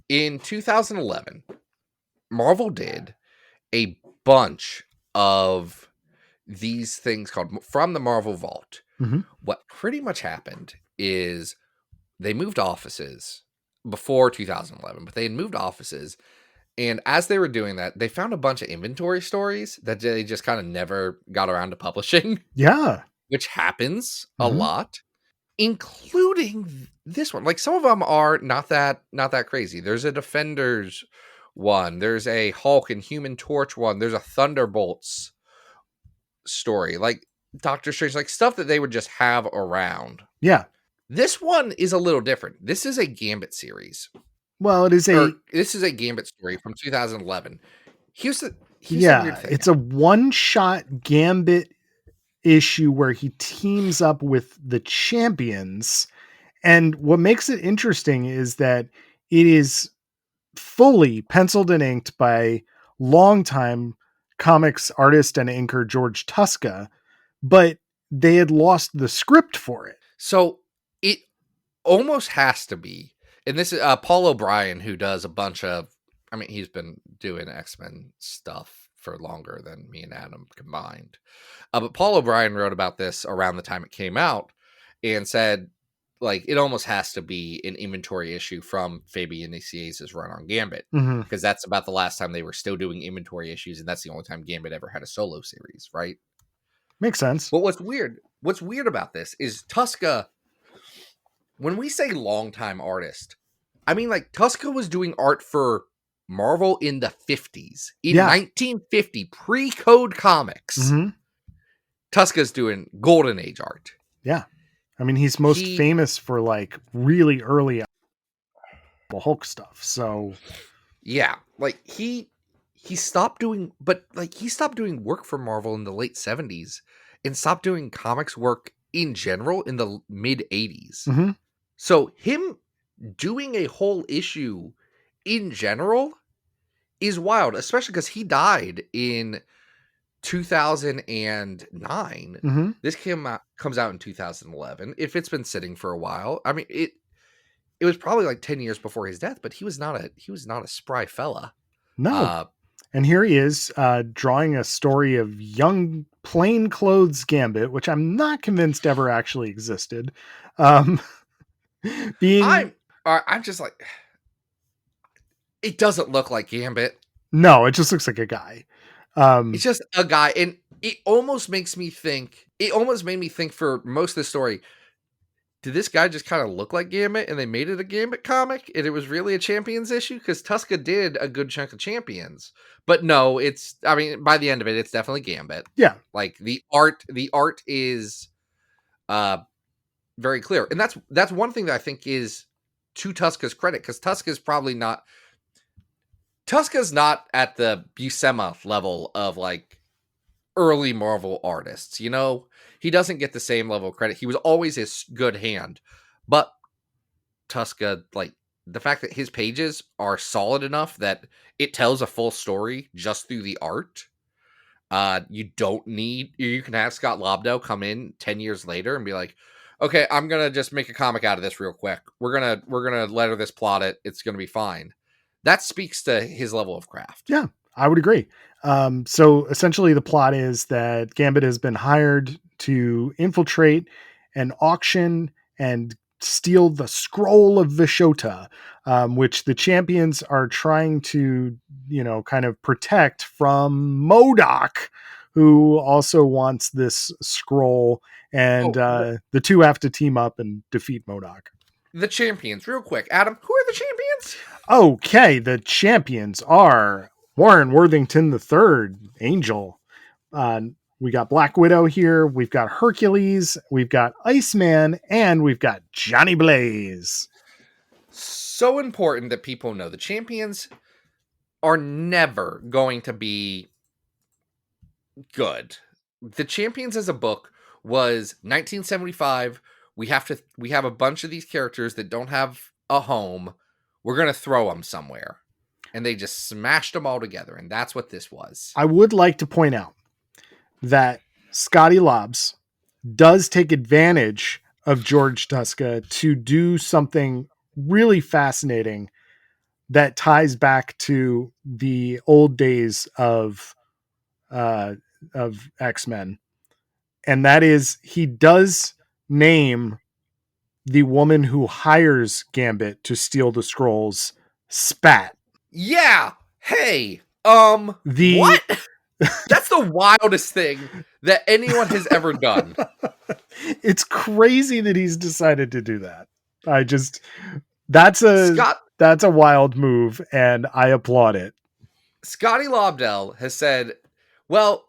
In 2011, Marvel did a bunch of these things called From the Marvel Vault. What pretty much happened is they moved offices before 2011, but they had moved offices. And as they were doing that, they found a bunch of inventory stories that they just kind of never got around to publishing. Yeah. Which happens a lot, including this one. Like some of them are not that crazy. There's a Defenders one. There's a Hulk and Human Torch one. There's a Thunderbolts story. Like Doctor Strange, like stuff that they would just have around. Yeah. This one is a little different. This is a Gambit series. Well, this is a Gambit story from 2011. Here's the weird thing. It's a one-shot Gambit issue where he teams up with the Champions. And what makes it interesting is that it is fully penciled and inked by longtime comics artist and inker George Tuska, but they had lost the script for it. So it almost has to be. And this is Paul O'Brien, who does a bunch of, he's been doing X-Men stuff for longer than me and Adam combined. But Paul O'Brien wrote about this around the time it came out and said, like, it almost has to be an inventory issue from Fabian Nicier's run on Gambit. Because that's about the last time they were still doing inventory issues. And that's the only time Gambit ever had a solo series, right? Makes sense. But what's weird about this is Tuska, when we say longtime artist, like Tuska was doing art for Marvel in the 50s. In 1950, pre-Code Comics, Tuska's doing Golden Age art. Yeah. He's most famous for like really early Hulk stuff. So Yeah, like he stopped doing, but like he stopped doing work for Marvel in the late 70s and stopped doing comics work in general in the mid 80s. Mm-hmm. So him doing a whole issue in general is wild, especially because he died in 2009. Mm-hmm. This comes out in 2011. If it's been sitting for a while, I mean it was probably like 10 years before his death, but he was not a spry fella. No. And here he is drawing a story of young plainclothes Gambit, which I'm not convinced ever actually existed. Being I'm just like, it doesn't look like Gambit. no, it just looks like a guy. It's just a guy, and it almost makes me think. It almost made me think for most of the story. Did this guy just kind of look like Gambit, and they made it a Gambit comic, and it was really a Champions issue? Because Tuska did a good chunk of Champions, but no, it's. I mean, by the end of it, it's definitely Gambit. Yeah, like the art is, very clear, and that's one thing that I think is to Tuska's credit, because Tuska's not at the Buscema level of like early Marvel artists, you know? He doesn't get the same level of credit. He was always a good hand. But Tuska, like, the fact that his pages are solid enough that it tells a full story just through the art. You can have Scott Lobdell come in 10 years later and be like, okay, I'm going to just make a comic out of this real quick. We're going to letter this, plot it. It's going to be fine. That speaks to his level of craft. Yeah, I would agree. So essentially the plot is that Gambit has been hired to infiltrate an auction and steal the scroll of Vishota, which the champions are trying to, kind of protect from MODOK, who also wants this scroll. And the two have to team up and defeat MODOK. The champions, real quick. Adam, who are the champions? Okay, the champions are Warren Worthington III, Angel. We got Black Widow here. We've got Hercules. We've got Iceman. And we've got Johnny Blaze. So important that people know the champions are never going to be good. The Champions as a book was 1975. We have a bunch of these characters that don't have a home. We're going to throw them somewhere. And they just smashed them all together. And that's what this was. I would like to point out that Scotty Lobbs does take advantage of George Tuska to do something really fascinating that ties back to the old days of X-Men. And that is, he does name the woman who hires Gambit to steal the scrolls Spat. Yeah. Hey. What? That's the wildest thing that anyone has ever done. It's crazy that he's decided to do that. That's a wild move, and I applaud it. Scotty Lobdell has said, well,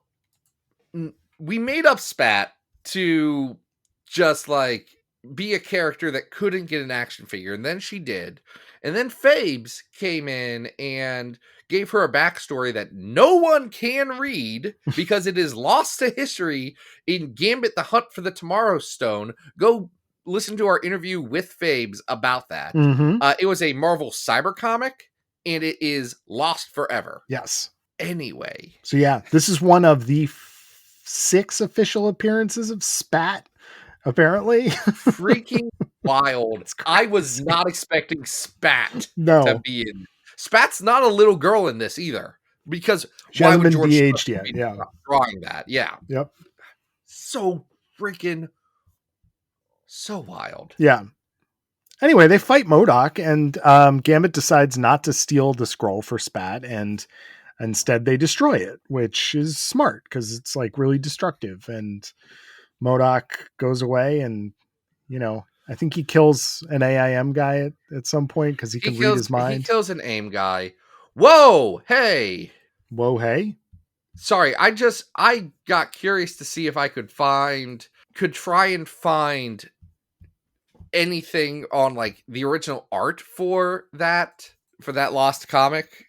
we made up Spat to just like be a character that couldn't get an action figure, and then she did. And then Fabes came in and gave her a backstory that no one can read because it is lost to history in Gambit: The Hunt for the Tomorrow Stone. Go listen to our interview with Fabes about that. Mm-hmm. It was a Marvel cyber comic, and it is lost forever. Yes. Anyway. So yeah, this is one of the 6 official appearances of Spat, apparently. Freaking wild. I was not expecting Spat to be in. Spat's not a little girl in this either, because she hasn't been de-aged yet. Yeah, drawing that. Yeah. Yep. So freaking so wild. Yeah. Anyway, they fight MODOK, and Gambit decides not to steal the scroll for Spat, and instead they destroy it, which is smart because it's like really destructive. And MODOK goes away, and I think he kills an AIM guy at some point because he can read his mind. He kills an AIM guy. Whoa, hey. Whoa, hey. Sorry, I got curious to see if I could try and find anything on like the original art for that for that lost comic,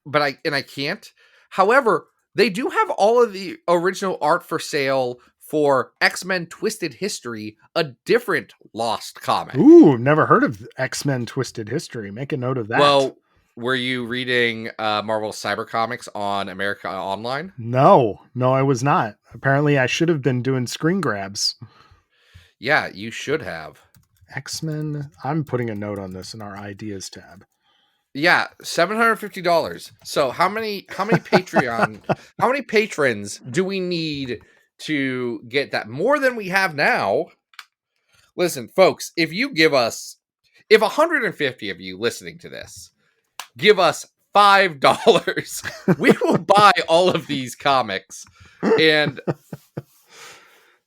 but I can't. However, they do have all of the original art for sale for X-Men Twisted History, a different lost comic. Ooh, never heard of X-Men Twisted History. Make a note of that. Well, were you reading Marvel Cyber Comics on America Online? No, I was not. Apparently, I should have been doing screen grabs. Yeah, you should have. X-Men. I'm putting a note on this in our ideas tab. Yeah, $750. So how many Patreon, how many patrons do we need to get that? More than we have now. Listen, folks, if 150 of you listening to this give us $5, we will buy all of these comics and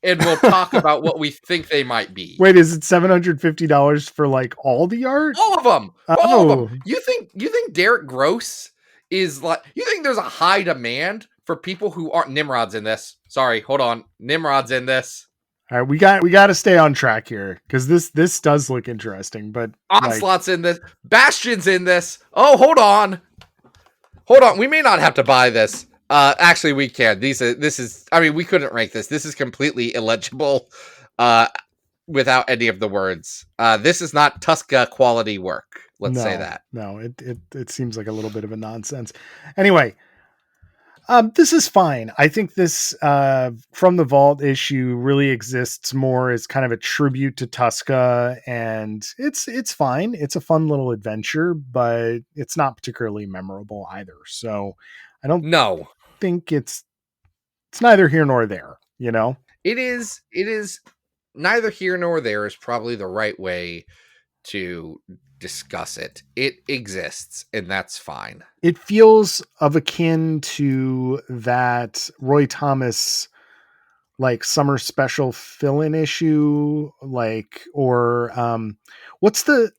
we'll talk about what we think they might be. Wait, is it $750 for like all the art? All of them. All Oh. of them. You think Derek Gross is like, you think there's a high demand for people who aren't Nimrod's in this? Sorry, hold on. Nimrod's in this. All right, we got to stay on track here because this does look interesting. But Onslaught's in this. Bastion's in this. Oh, hold on. We may not have to buy this. Actually, we can. This is. I mean, we couldn't rank this. This is completely illegible, without any of the words. This is not Tuska quality work. Let's say that. No, it seems like a little bit of a nonsense. Anyway. This is fine. I think this From the Vault issue really exists more as kind of a tribute to Tuska, and it's fine. It's a fun little adventure, but it's not particularly memorable either. So I don't think it's neither here nor there, you know? It is neither here nor there is probably the right way to discuss it. It exists, and that's fine. It feels of akin to that Roy Thomas like summer special fill-in issue, like, or what's the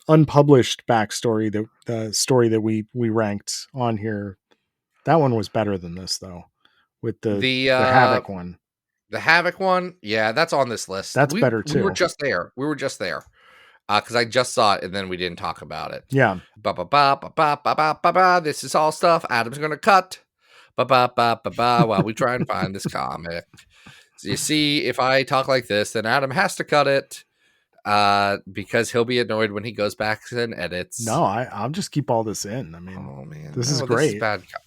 unpublished backstory, the story that we ranked on here? That one was better than this though, with the Havoc one. The Havoc one, yeah, that's on this list. That's better too. We were just there. Because I just saw it and then we didn't talk about it. Yeah. This is all stuff Adam's gonna cut. While we try and find this comic. So you see, if I talk like this, then Adam has to cut it. Because he'll be annoyed when he goes back and edits. No, I'll just keep all this in. I mean, oh man, this is great.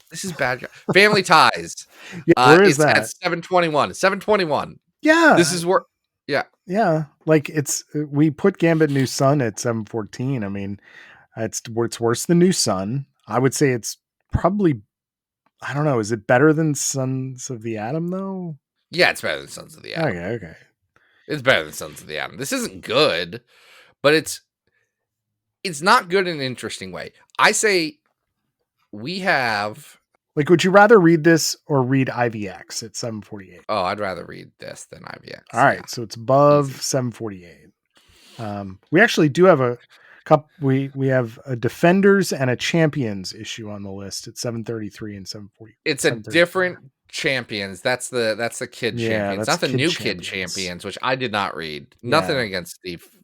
This is bad. Family Ties. Yeah, where is that? At 721. 721. Yeah. This is where. Yeah. Yeah. Like we put Gambit New Sun at 714. I mean, it's worse than New Sun. I would say it's probably, I don't know. Is it better than Sons of the Atom though? Yeah, it's better than Sons of the Atom. Okay. It's better than Sons of the Atom. This isn't good, but it's not good in an interesting way. I say we have. Like, would you rather read this or read IVX at 748? Oh, I'd rather read this than IVX. All right, so it's above easy. 748. We actually do have a couple. We have a Defenders and a Champions issue on the list at 733 and 740. It's a different Champions. That's the kid Champions, not the new kid Champions, which I did not read. Nothing against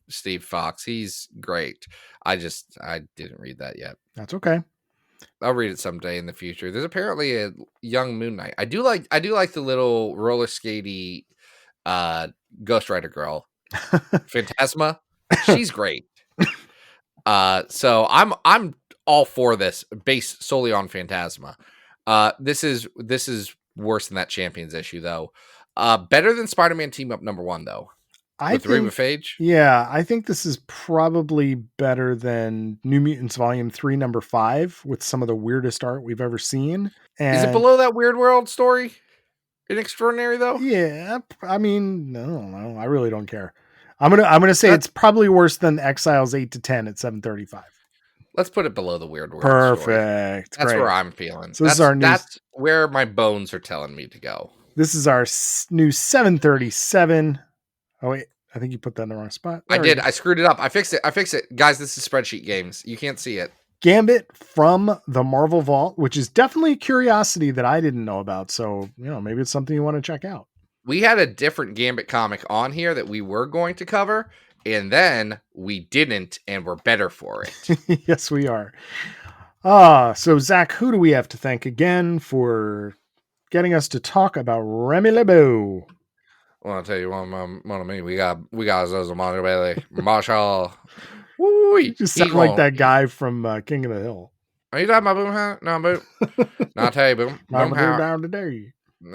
Steve Fox. He's great. I didn't read that yet. That's okay. I'll read it someday in the future. There's apparently a young Moon Knight. I do like the little roller skatey Ghost Rider girl. Phantasma. She's great. So I'm all for this based solely on Phantasma. This is worse than that Champions issue though. Better than Spider-Man Team Up #1 though. With Ring of Phage? Yeah, I think this is probably better than New Mutants Volume 3 #5 with some of the weirdest art we've ever seen. And is it below that Weird World story in Extraordinary though? Yeah, I mean, I don't know. I really don't care. I'm gonna say it's probably worse than Exiles 8 to 10 at 735. Let's put it below the Weird World. Perfect. Story. That's where I'm feeling. So that's where my bones are telling me to go. This is our new 737. Oh wait, I think you put that in the wrong spot. I did. I screwed it up. I fixed it. Guys, this is spreadsheet games. You can't see it. Gambit from the Marvel Vault, which is definitely a curiosity that I didn't know about. So, maybe it's something you want to check out. We had a different Gambit comic on here that we were going to cover, And then we didn't, and we're better for it. Yes, we are. So Zach, who do we have to thank again for getting us to talk about Remy LeBeau? Well, I'll tell you one of me. We got Zozo Monterey, Marshall. Woo! You just sound like that guy from King of the Hill. Are you talking about Boomhauer? No, Boom. No, I'll tell you, Boomhauer. Down today. No,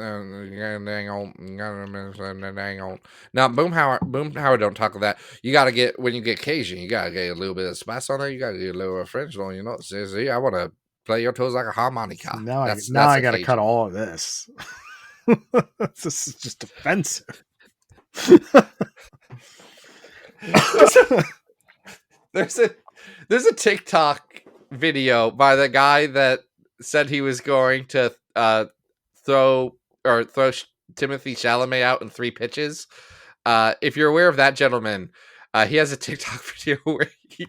Boomhauer don't talk of that. You got to get, when you get Cajun, you got to get a little bit of spice on there. You got to get a little French on, you know. See, I want to play your toes like a harmonica. Now I got to cut all of this. This is just offensive. There's a TikTok video by the guy that said he was going to throw Timothy Chalamet out in 3 pitches. If you're aware of that gentleman, he has a TikTok video where he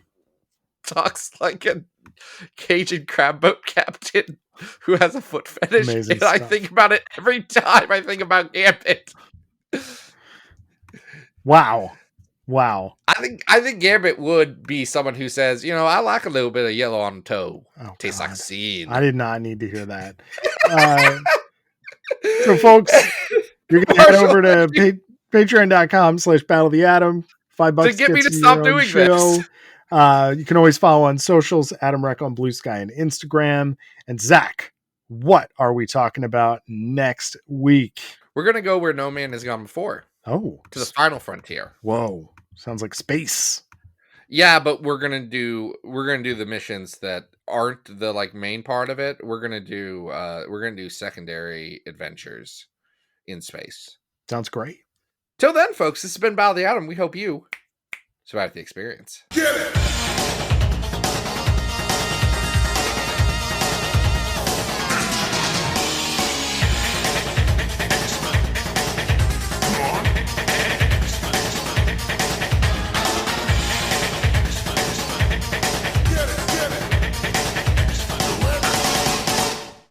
talks like a Cajun crab boat captain who has a foot fetish. Amazing and stuff. I think about it every time I think about Gambit. Wow. I think Gambit would be someone who says, you know, I like a little bit of yellow on the toe. Oh, Tastes God. like a seed. I did not need to hear that. So folks, you're going to head over to patreon.com/Battle of the Atom. $5 to get me to gets you stop your own doing show. this. You can always follow on socials, Adam Rec on Blue Sky and Instagram. And Zach, what are we talking about next week? We're going to go where no man has gone before. Oh, To the final frontier. whoa. Sounds like space. Yeah, but we're gonna do the missions that aren't the like main part of it. We're gonna do secondary adventures in space. Sounds great. Till then, folks, this has been Battle of the Atom. We hope you survived the experience. Get it!